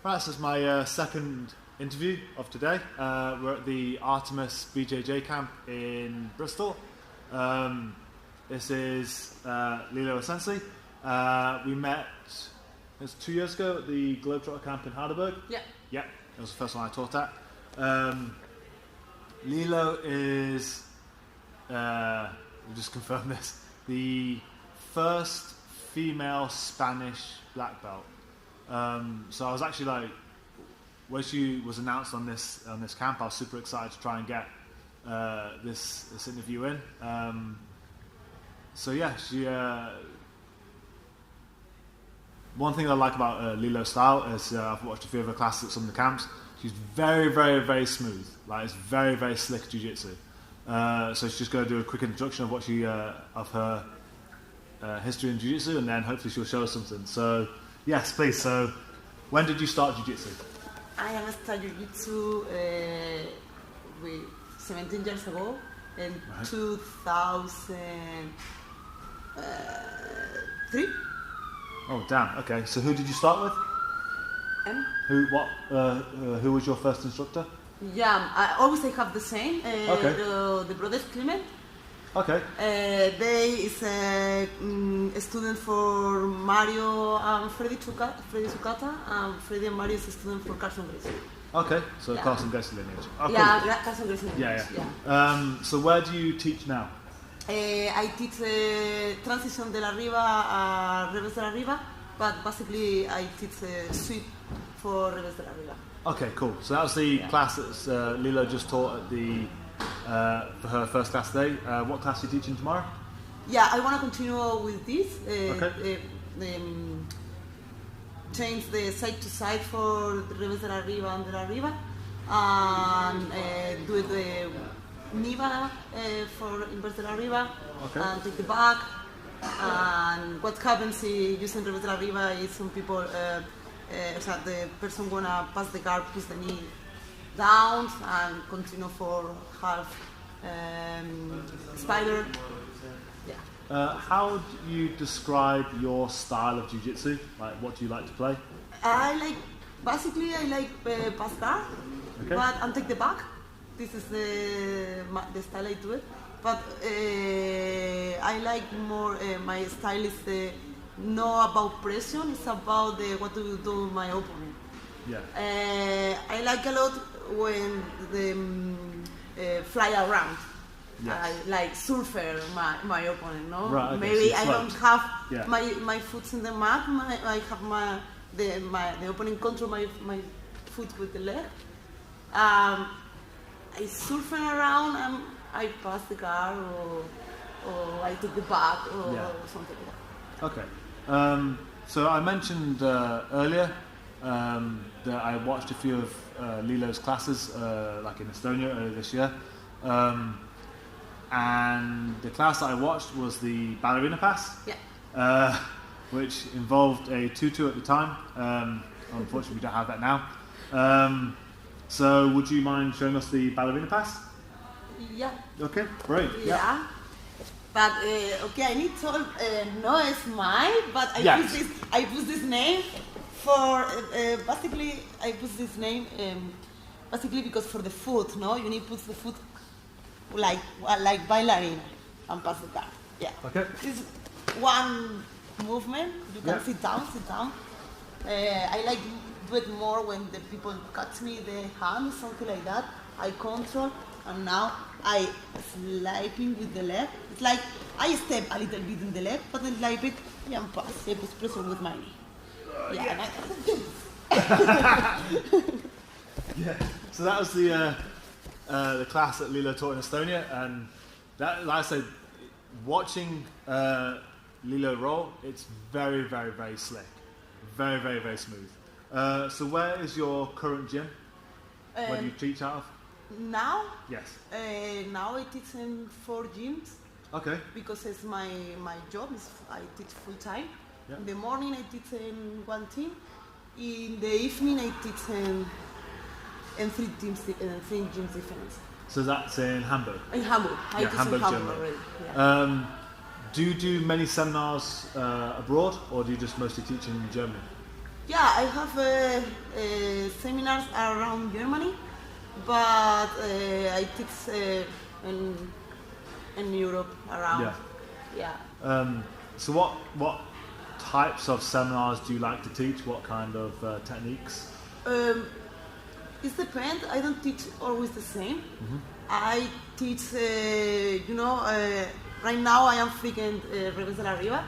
Right, this is my second interview of today. We're at the Artemis BJJ camp in Bristol. This is Lilo Asensi. We met, it was 2 years ago at the Globetrotter camp in Hamburg. Yeah. Yeah, it was the first one I taught at. Lilo is, we'll just confirm this, the first female Spanish black belt. So I was actually like, when she was announced on this camp, I was super excited to try and get this interview in. So yeah, she. One thing I like about Lilo's style is I've watched a few of her classes at some of the camps. She's very, very, very smooth. Like it's very, very slick jiu-jitsu. So she's just going to do a quick introduction of what she of her history in jiu-jitsu, and then hopefully she'll show us something. So yes, please. So when did you start jiu-jitsu? I have started jiu-jitsu 17 years ago in 2003. Oh damn! Okay, so who did you start with? Who was your first instructor? Yeah, I always have the same. Okay. The brothers Clement. Okay. They is a student for Mario and Freddy Tsukata, and Freddy and Mario is a student for Carson Gracie. Okay, so yeah. Carson Gracie lineage. Oh, yeah, cool. Carson Gracie lineage. Yeah. So where do you teach now? I teach transition de la Riva a Revés de la Riva, but basically I teach sweep for Revés de la Riva. Okay, cool. So that was the class that Lilo just taught at the for her first class today. What class are you teaching tomorrow? Yeah, I want to continue with this. Okay. Change the side to side for the Revés de la Riva and de la Riva, and do the Niva for inverse de la Riva, okay. And take the back. And what happens using Revés de la Riva is some people, the person wanna pass the guard, push the knee down, and continue for half spider. Yeah. How do you describe your style of jiu-jitsu? Like, what do you like to play? I like pass guard, okay. And take the back. This is the style I do it. But I like more, my style is not about pressure, it's about what do you do with my opponent. Yeah. I like a lot when the fly around. Yes. I like surfer my opponent, no? Right, okay, Maybe so I don't have yeah. my foot in the mat, I have the opponent control my foot with the leg. I surf around and I pass the guard or I take the back or something like that. Okay. So I mentioned earlier that I watched a few of Lilo's classes, like in Estonia earlier this year. And the class that I watched was the Ballerina Pass, which involved a tutu at the time. Unfortunately, we don't have that now. So would you mind showing us the Ballerina Pass? Yeah. Okay, great. Yeah. But okay, I need to no, it's mine. But I put this name for basically I put this name basically because for the foot, no, you need to put the foot like ballerina and pass the guard. Yeah. Okay. It's one movement. You can sit down. I like do it more when the people catch me the hand, something like that. I control, and now I sliding with the leg. It's like I step a little bit in the leg, but then like it and pass. I put pressure with my knee. Yeah. Yeah. So that was the class that Lilo taught in Estonia, and that, like I said, watching Lilo roll, it's very, very, very slick, very, very, very smooth. So where is your current gym? Where do you teach out of? Now? Yes. Now I teach in 4 gyms. Okay. Because it's my job, I teach full time. Yeah. In the morning I teach in 1 team. In the evening I teach in 3 gyms different. So that's in Hamburg? In Hamburg. I teach Hamburg, in Hamburg Germany. already. Yeah. Do you do many seminars abroad, or do you just mostly teach in Germany? Yeah, I have seminars around Germany, but I teach in Europe around. Yeah. So what types of seminars do you like to teach? What kind of techniques? It depends. I don't teach always the same. I teach, right now I am freaking Revés de la Riva,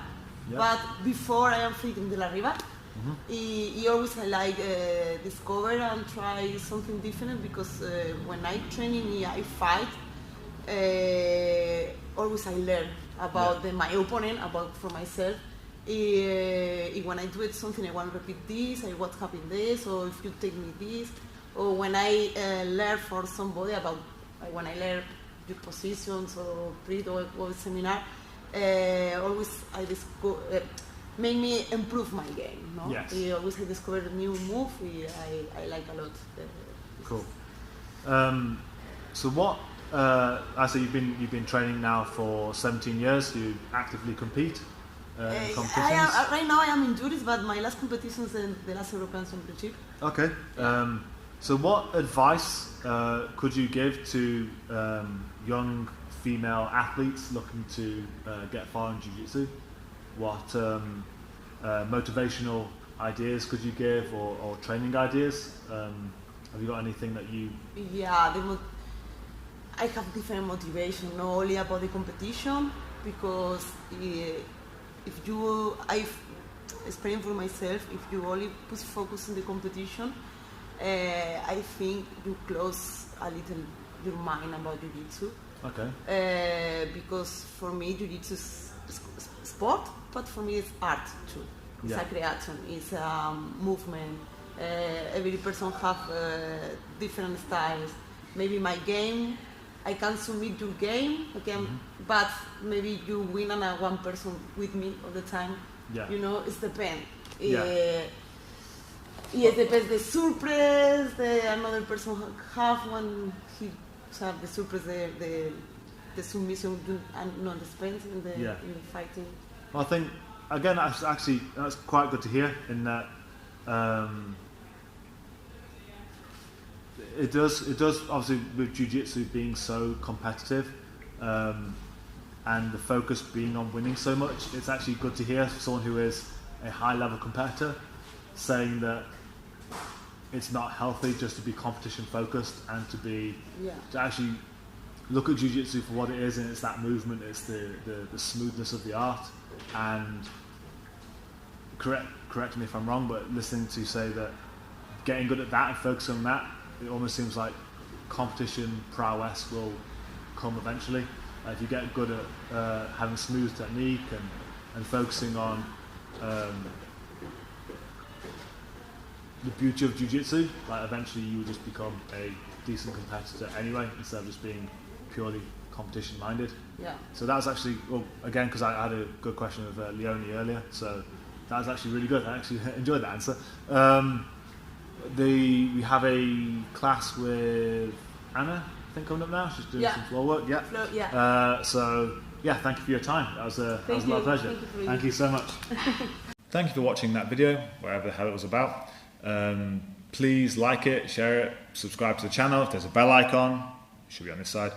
but before I am freaking de la Riva. I always I like discover and try something different because when I train in I fight, always I learn about my opponent, about for myself. When I do it something, I want to repeat this, I what happened this, or if you take me this, or when I learn for somebody about, when I learn your positions or read or seminar, always I discover, make me improve my game. No? Yes. Always I discover a new move, I like a lot. Cool. So what, I say you've been training now for 17 years, do you actively compete? In competitions? Right now I am in juris, but my last competition is the last European Championship. Okay. So what advice could you give to young female athletes looking to get far in Jiu-Jitsu? What motivational ideas could you give, or training ideas? Have you got anything that you... Yeah, I have different motivation, not only about the competition, because I've experienced for myself, if you only put focus on the competition, I think you close a little your mind about Jiu-Jitsu. Okay. Because for me, Jiu-Jitsu is sport, but for me it's art too. It's a creation, it's a movement. Every person have different styles. Maybe my game, I can submit your game, but maybe you win and one person with me all the time. Yeah. You know, it depends. Yeah. It depends the surprise another person have when he have the surprise, the submission and not the spence in the fighting. Well, I think again that's quite good to hear in that it does obviously with Jiu-Jitsu being so competitive and the focus being on winning so much, it's actually good to hear someone who is a high level competitor saying that it's not healthy just to be competition focused and to actually look at Jiu-Jitsu for what it is, and it's that movement, it's the smoothness of the art. And correct me if I'm wrong, but listening to you say that getting good at that and focusing on that, it almost seems like competition prowess will come eventually. If you get good at having smooth technique and focusing on the beauty of Jiu-Jitsu, like eventually you will just become a decent competitor anyway, instead of just being purely competition minded. Yeah. So that was actually, well, again, because I had a good question of Leonie earlier, so that was actually really good. I actually enjoyed that answer. We have a class with Anna, I think, coming up now. She's doing some floor work. So thank you for your time. That was a lot of pleasure. Thank you so much. Thank you for watching that video, whatever the hell it was about. Please like it, share it, subscribe to the channel. If there's a bell icon, it should be on this side.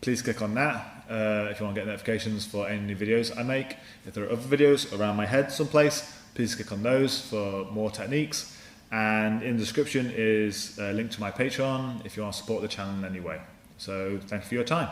Please click on that if you want to get notifications for any new videos I make. If there are other videos around my head someplace, please click on those for more techniques. And in the description is a link to my Patreon if you want to support the channel in any way. So thank you for your time.